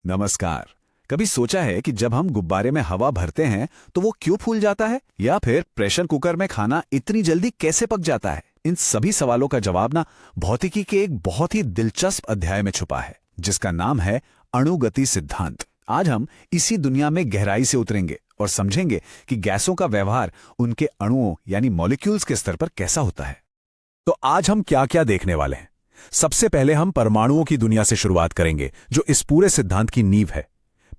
नमस्कार। कभी सोचा है कि जब हम गुब्बारे में हवा भरते हैं तो वो क्यों फूल जाता है, या फिर प्रेशर कुकर में खाना इतनी जल्दी कैसे पक जाता है? इन सभी सवालों का जवाब ना भौतिकी के एक बहुत ही दिलचस्प अध्याय में छुपा है, जिसका नाम है अणुगति सिद्धांत। आज हम इसी दुनिया में गहराई से उतरेंगे और समझेंगे कि गैसों का व्यवहार उनके अणुओं यानी मॉलिक्यूल्स के स्तर पर कैसा होता है। तो आज हम क्या क्या देखने वाले हैं? सबसे पहले हम परमाणुओं की दुनिया से शुरुआत करेंगे, जो इस पूरे सिद्धांत की नींव है।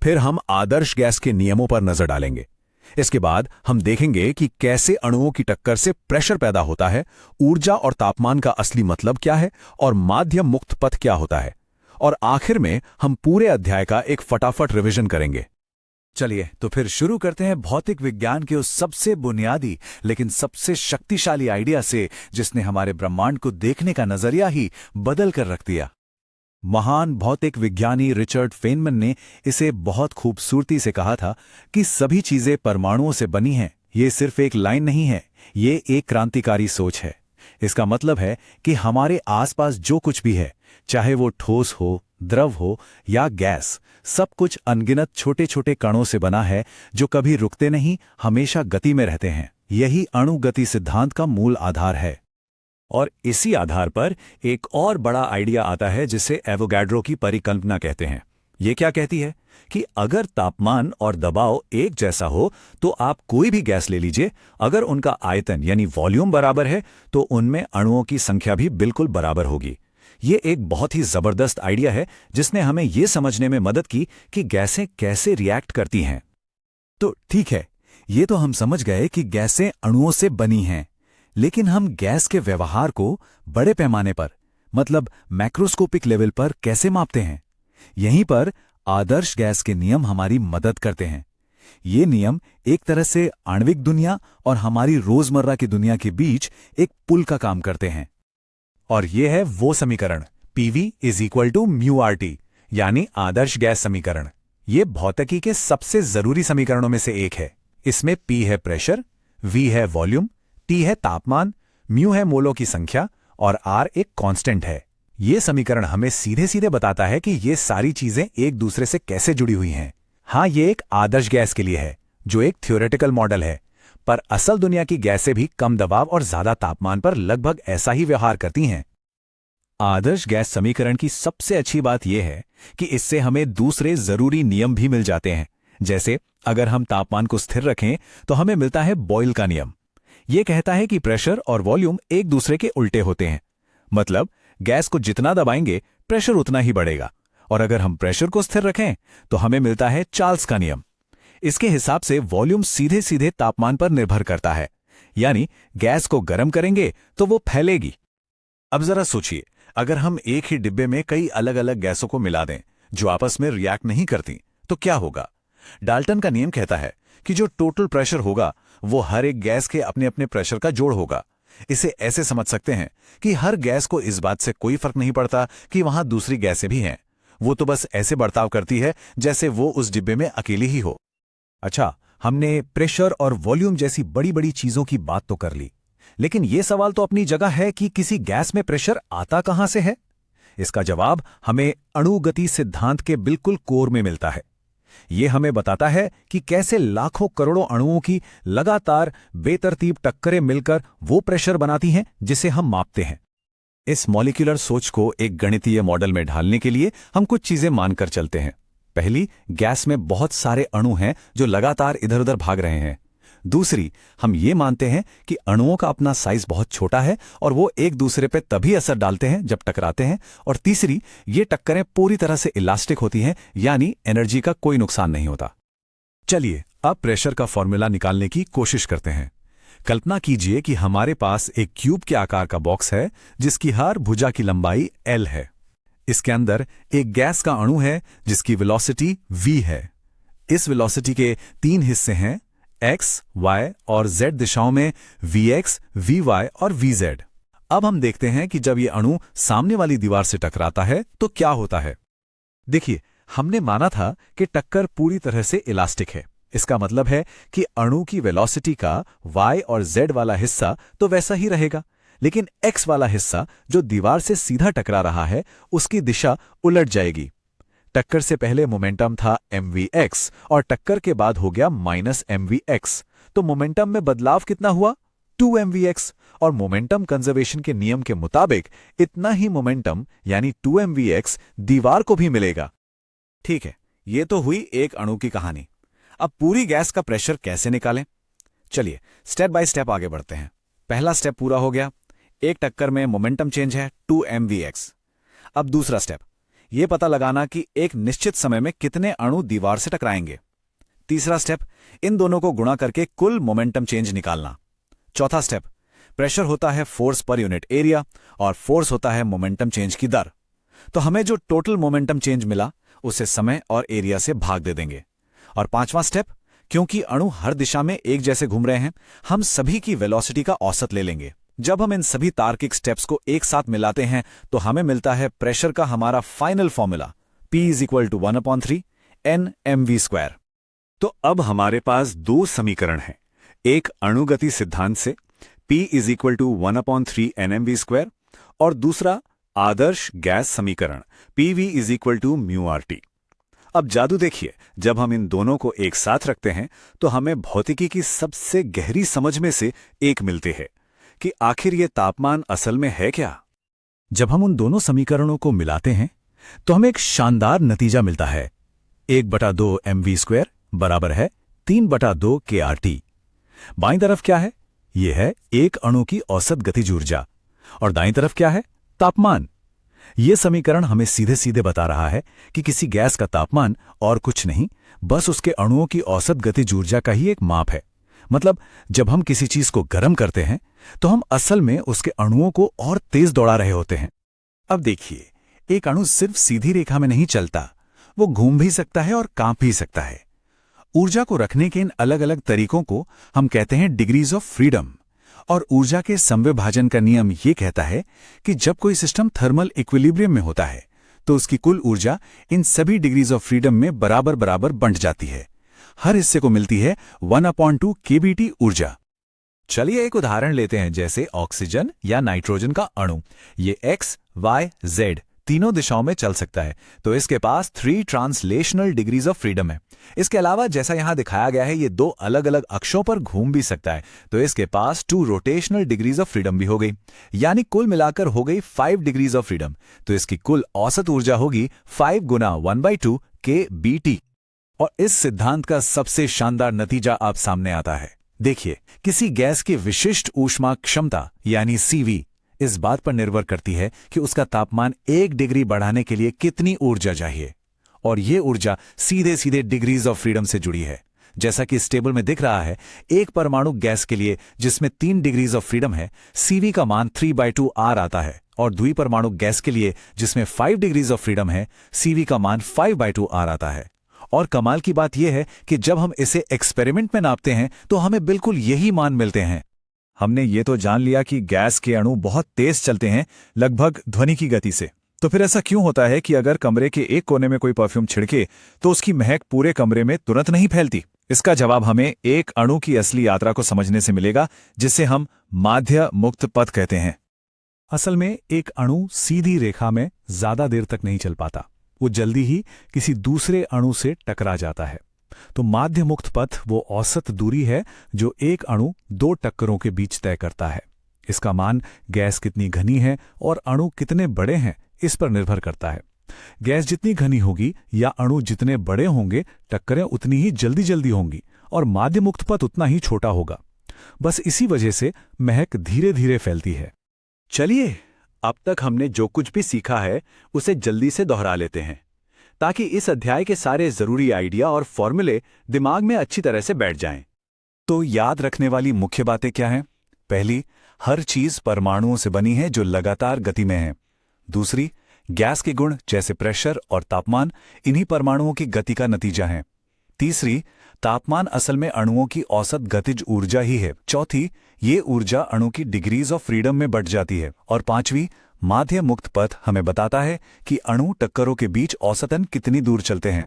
फिर हम आदर्श गैस के नियमों पर नजर डालेंगे। इसके बाद हम देखेंगे कि कैसे अणुओं की टक्कर से प्रेशर पैदा होता है, ऊर्जा और तापमान का असली मतलब क्या है, और माध्यम मुक्त पथ क्या होता है। और आखिर में हम पूरे अध्याय का एक फटाफट रिवीजन करेंगे। चलिए तो फिर शुरू करते हैं भौतिक विज्ञान के उस सबसे बुनियादी लेकिन सबसे शक्तिशाली आइडिया से, जिसने हमारे ब्रह्मांड को देखने का नजरिया ही बदल कर रख दिया। महान भौतिक विज्ञानी रिचर्ड फेनमैन ने इसे बहुत खूबसूरती से कहा था कि सभी चीजें परमाणुओं से बनी हैं। ये सिर्फ एक लाइन नहीं है, ये एक क्रांतिकारी सोच है। इसका मतलब है कि हमारे आसपास जो कुछ भी है, चाहे वो ठोस हो, द्रव हो या गैस, सब कुछ अनगिनत छोटे छोटे कणों से बना है जो कभी रुकते नहीं, हमेशा गति में रहते हैं। यही अणुगति सिद्धांत का मूल आधार है। और इसी आधार पर एक और बड़ा आइडिया आता है, जिसे एवोगैड्रो की परिकल्पना कहते हैं। ये क्या कहती है कि अगर तापमान और दबाव एक जैसा हो तो आप कोई भी गैस ले लीजिए, अगर उनका आयतन यानी वॉल्यूम बराबर है तो उनमें अणुओं की संख्या भी बिल्कुल बराबर होगी। ये एक बहुत ही जबरदस्त आइडिया है, जिसने हमें यह समझने में मदद की कि गैसें कैसे रिएक्ट करती हैं। तो ठीक है, ये तो हम समझ गए कि गैसें अणुओं से बनी हैं, लेकिन हम गैस के व्यवहार को बड़े पैमाने पर, मतलब मैक्रोस्कोपिक लेवल पर कैसे मापते हैं? यहीं पर आदर्श गैस के नियम हमारी मदद करते हैं। ये नियम एक तरह से आणविक दुनिया और हमारी रोजमर्रा की दुनिया के बीच एक पुल का काम करते हैं। और ये है वो समीकरण PV = μRT, यानी आदर्श गैस समीकरण। ये भौतिकी के सबसे जरूरी समीकरणों में से एक है। इसमें P है प्रेशर, V है वॉल्यूम, T है तापमान, म्यू है मोलों की संख्या और R एक कांस्टेंट है। ये समीकरण हमें सीधे सीधे बताता है कि ये सारी चीजें एक दूसरे से कैसे जुड़ी हुई हैं। हाँ, ये एक आदर्श गैस के लिए है, जो एक थ्योरेटिकल मॉडल है, पर असल दुनिया की गैसें भी कम दबाव और ज्यादा तापमान पर लगभग ऐसा ही व्यवहार करती हैं। आदर्श गैस समीकरण की सबसे अच्छी बात यह है कि इससे हमें दूसरे जरूरी नियम भी मिल जाते हैं। जैसे अगर हम तापमान को स्थिर रखें तो हमें मिलता है बॉयल का नियम। यह कहता है कि प्रेशर और वॉल्यूम एक दूसरे के उल्टे होते हैं, मतलब गैस को जितना दबाएंगे प्रेशर उतना ही बढ़ेगा। और अगर हम प्रेशर को स्थिर रखें तो हमें मिलता है चार्ल्स का नियम। इसके हिसाब से वॉल्यूम सीधे सीधे तापमान पर निर्भर करता है, यानी गैस को गर्म करेंगे तो वो फैलेगी। अब जरा सोचिए, अगर हम एक ही डिब्बे में कई अलग अलग गैसों को मिला दें जो आपस में रिएक्ट नहीं करती, तो क्या होगा? डाल्टन का नियम कहता है कि जो टोटल प्रेशर होगा वो हर एक गैस के अपने अपने प्रेशर का जोड़ होगा। इसे ऐसे समझ सकते हैं कि हर गैस को इस बात से कोई फर्क नहीं पड़ता कि वहां दूसरी गैसें भी हैं। वो तो बस ऐसे बर्ताव करती है जैसे वो उस डिब्बे में अकेली ही हो। अच्छा, हमने प्रेशर और वॉल्यूम जैसी बड़ी बड़ी चीजों की बात तो कर ली, लेकिन यह सवाल तो अपनी जगह है कि किसी गैस में प्रेशर आता कहां से है? इसका जवाब हमें अणुगति सिद्धांत के बिल्कुल कोर में मिलता है। यह हमें बताता है कि कैसे लाखों करोड़ों अणुओं की लगातार बेतरतीब टक्करें मिलकर वो प्रेशर बनाती हैं जिसे हम मापते हैं। इस मॉलिक्यूलर सोच को एक गणितीय मॉडल में ढालने के लिए हम कुछ चीजें मानकर चलते हैं। पहली, गैस में बहुत सारे अणु हैं जो लगातार इधर उधर भाग रहे हैं। दूसरी, हम ये मानते हैं कि अणुओं का अपना साइज बहुत छोटा है और वो एक दूसरे पर तभी असर डालते हैं जब टकराते हैं। और तीसरी, ये टक्करें पूरी तरह से इलास्टिक होती हैं, यानी एनर्जी का कोई नुकसान नहीं होता। चलिए अब प्रेशर का फॉर्मूला निकालने की कोशिश करते हैं। कल्पना कीजिए कि हमारे पास एक क्यूब के आकार का बॉक्स है जिसकी हर भुजा की लंबाई L है। इसके अंदर एक गैस का अणु है जिसकी वेलोसिटी v है। इस वेलोसिटी के 3 हिस्से हैं, x, y और z दिशाओं में vx, vy और vz। अब हम देखते हैं कि जब ये अणु सामने वाली दीवार से टकराता है तो क्या होता है। देखिए, हमने माना था कि टक्कर पूरी तरह से इलास्टिक है। इसका मतलब है कि अणु की वेलोसिटी का y और z वाला हिस्सा तो वैसा ही रहेगा, लेकिन x वाला हिस्सा जो दीवार से सीधा टकरा रहा है उसकी दिशा उलट जाएगी। टक्कर से पहले मोमेंटम था mvx और टक्कर के बाद हो गया -mvx, तो मोमेंटम में बदलाव कितना हुआ? 2mvx। और मोमेंटम कंजर्वेशन के नियम के मुताबिक इतना ही मोमेंटम यानी 2mvx दीवार को भी मिलेगा। ठीक है, ये तो हुई एक अणु की कहानी। अब पूरी गैस का प्रेशर कैसे निकालें? चलिए स्टेप बाय स्टेप आगे बढ़ते हैं। पहला स्टेप पूरा हो गया, एक टक्कर में मोमेंटम चेंज है 2mvx। अब दूसरा स्टेप, यह पता लगाना कि एक निश्चित समय में कितने अणु दीवार से टकराएंगे। तीसरा स्टेप, इन दोनों को गुणा करके कुल मोमेंटम चेंज निकालना। चौथा स्टेप, प्रेशर होता है फोर्स पर यूनिट एरिया और फोर्स होता है मोमेंटम चेंज की दर। तो हमें जो टोटल मोमेंटम चेंज मिला उसे समय और एरिया से भाग दे देंगे। और पांचवां स्टेप, क्योंकि अणु हर दिशा में एक जैसे घूम रहे हैं, हम सभी की वेलोसिटी का औसत ले लेंगे। जब हम इन सभी तार्किक स्टेप्स को एक साथ मिलाते हैं तो हमें मिलता है प्रेशर का हमारा फाइनल फॉर्मूला P = 1/3 nmv²। तो अब हमारे पास दो समीकरण हैं, एक अणुगति सिद्धांत से P = 1/3 nmv² और दूसरा आदर्श गैस समीकरण PV = μRT। अब जादू देखिए, जब हम इन दोनों को एक साथ रखते हैं तो हमें भौतिकी की सबसे गहरी समझ में से एक मिलती है कि आखिर ये तापमान असल में है क्या। जब हम उन दोनों समीकरणों को मिलाते हैं तो हमें एक शानदार नतीजा मिलता है। 1/2 mv² बराबर है 3/2 kRT। बाईं तरफ क्या है? यह है एक अणु की औसत गतिज ऊर्जा और दाईं तरफ क्या है? तापमान। यह समीकरण हमें सीधे सीधे बता रहा है कि किसी गैस का तापमान और कुछ नहीं, बस उसके अणुओं की औसत गतिज ऊर्जा का ही एक माप है। मतलब जब हम किसी चीज को गर्म करते हैं तो हम असल में उसके अणुओं को और तेज दौड़ा रहे होते हैं। अब देखिए, एक अणु सिर्फ सीधी रेखा में नहीं चलता, वो घूम भी सकता है और कांप भी सकता है। ऊर्जा को रखने के इन अलग अलग तरीकों को हम कहते हैं डिग्रीज ऑफ फ्रीडम। और ऊर्जा के संविभाजन का नियम ये कहता है कि जब कोई सिस्टम थर्मल इक्विलिब्रियम में होता है तो उसकी कुल ऊर्जा इन सभी डिग्रीज ऑफ फ्रीडम में बराबर बराबर बंट जाती है। हर हिस्से को मिलती है 1/2 kBT ऊर्जा। चलिए एक उदाहरण लेते हैं, जैसे ऑक्सीजन या नाइट्रोजन का अणु। ये x, y, z तीनों दिशाओं में चल सकता है, तो इसके पास 3 ट्रांसलेशनल डिग्रीज ऑफ फ्रीडम है। इसके अलावा जैसा यहां दिखाया गया है, ये 2 अलग अलग अक्षों पर घूम भी सकता है, तो इसके पास 2 रोटेशनल डिग्रीज ऑफ फ्रीडम भी हो गई। यानी कुल मिलाकर हो गई 5 डिग्रीज ऑफ फ्रीडम। तो इसकी कुल औसत ऊर्जा होगी 5 गुना 1/2 kBT। और इस सिद्धांत का सबसे शानदार नतीजा आप सामने आता है। देखिए, किसी गैस की विशिष्ट ऊष्मा क्षमता यानी CV इस बात पर निर्भर करती है कि उसका तापमान 1 डिग्री बढ़ाने के लिए कितनी ऊर्जा चाहिए, और ये ऊर्जा सीधे सीधे डिग्रीज ऑफ फ्रीडम से जुड़ी है। जैसा कि इस टेबल में दिख रहा है, एक परमाणु गैस के लिए जिसमें 3 डिग्रीज ऑफ फ्रीडम है, CV का मान 3/2 R आता है, और द्विपरमाणु गैस के लिए जिसमें 5 डिग्रीज ऑफ फ्रीडम है, CV का मान 5/2 R आता है। और कमाल की बात यह है कि जब हम इसे एक्सपेरिमेंट में नापते हैं तो हमें बिल्कुल यही मान मिलते हैं। हमने ये तो जान लिया कि गैस के अणु बहुत तेज चलते हैं, लगभग ध्वनि की गति से। तो फिर ऐसा क्यों होता है कि अगर कमरे के एक कोने में कोई परफ्यूम छिड़के तो उसकी महक पूरे कमरे में तुरंत नहीं फैलती? इसका जवाब हमें एक अणु की असली यात्रा को समझने से मिलेगा, जिसे हम माध्य मुक्त पथ कहते हैं। असल में एक अणु सीधी रेखा में ज्यादा देर तक नहीं चल पाता, वो जल्दी ही किसी दूसरे अणु से टकरा जाता है। तो माध्य मुक्त पथ वो औसत दूरी है जो एक अणु 2 टक्करों के बीच तय करता है। इसका मान गैस कितनी घनी है और अणु कितने बड़े हैं इस पर निर्भर करता है। गैस जितनी घनी होगी या अणु जितने बड़े होंगे, टक्करें उतनी ही जल्दी जल्दी होंगी और माध्य मुक्त पथ उतना ही छोटा होगा। बस इसी वजह से महक धीरे धीरे फैलती है। चलिए, अब तक हमने जो कुछ भी सीखा है उसे जल्दी से दोहरा लेते हैं, ताकि इस अध्याय के सारे जरूरी आइडिया और फॉर्मूले दिमाग में अच्छी तरह से बैठ जाएं। तो याद रखने वाली मुख्य बातें क्या हैं? पहली, हर चीज परमाणुओं से बनी है जो लगातार गति में है। दूसरी, गैस के गुण जैसे प्रेशर और तापमान इन्हीं परमाणुओं की गति का नतीजा है। तीसरी, तापमान असल में अणुओं की औसत गतिज ऊर्जा ही है। चौथी, ये ऊर्जा अणु की डिग्रीज ऑफ फ्रीडम में बढ़ जाती है। और पांचवी, माध्य मुक्त पथ हमें बताता है कि अणु टक्करों के बीच औसतन कितनी दूर चलते हैं।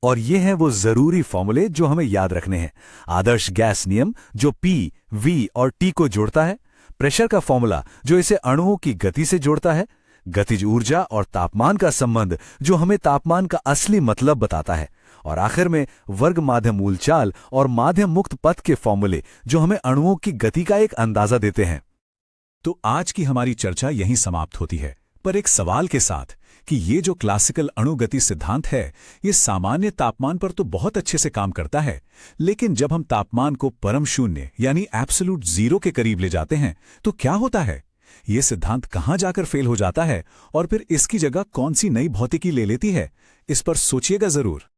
और ये है वो जरूरी फॉर्मूले जो हमें याद रखने हैं। आदर्श गैस नियम जो P, V और T को जोड़ता है, प्रेशर का फॉर्मूला जो इसे अणुओं की गति से जोड़ता है, गतिज ऊर्जा और तापमान का संबंध जो हमें तापमान का असली मतलब बताता है, और आखिर में वर्ग माध्य मूल चाल और माध्य मुक्त पथ के फॉर्मूले जो हमें अणुओं की गति का एक अंदाजा देते हैं। तो आज की हमारी चर्चा यहीं समाप्त होती है, पर एक सवाल के साथ कि ये जो क्लासिकल अणुगति सिद्धांत है ये सामान्य तापमान पर तो बहुत अच्छे से काम करता है, लेकिन जब हम तापमान को परम शून्य यानी एब्सोल्यूट जीरो के करीब ले जाते हैं तो क्या होता है? ये सिद्धांत कहाँ जाकर फेल हो जाता है और फिर इसकी जगह कौन सी नई भौतिकी ले लेती है? इस पर सोचिएगा जरूर।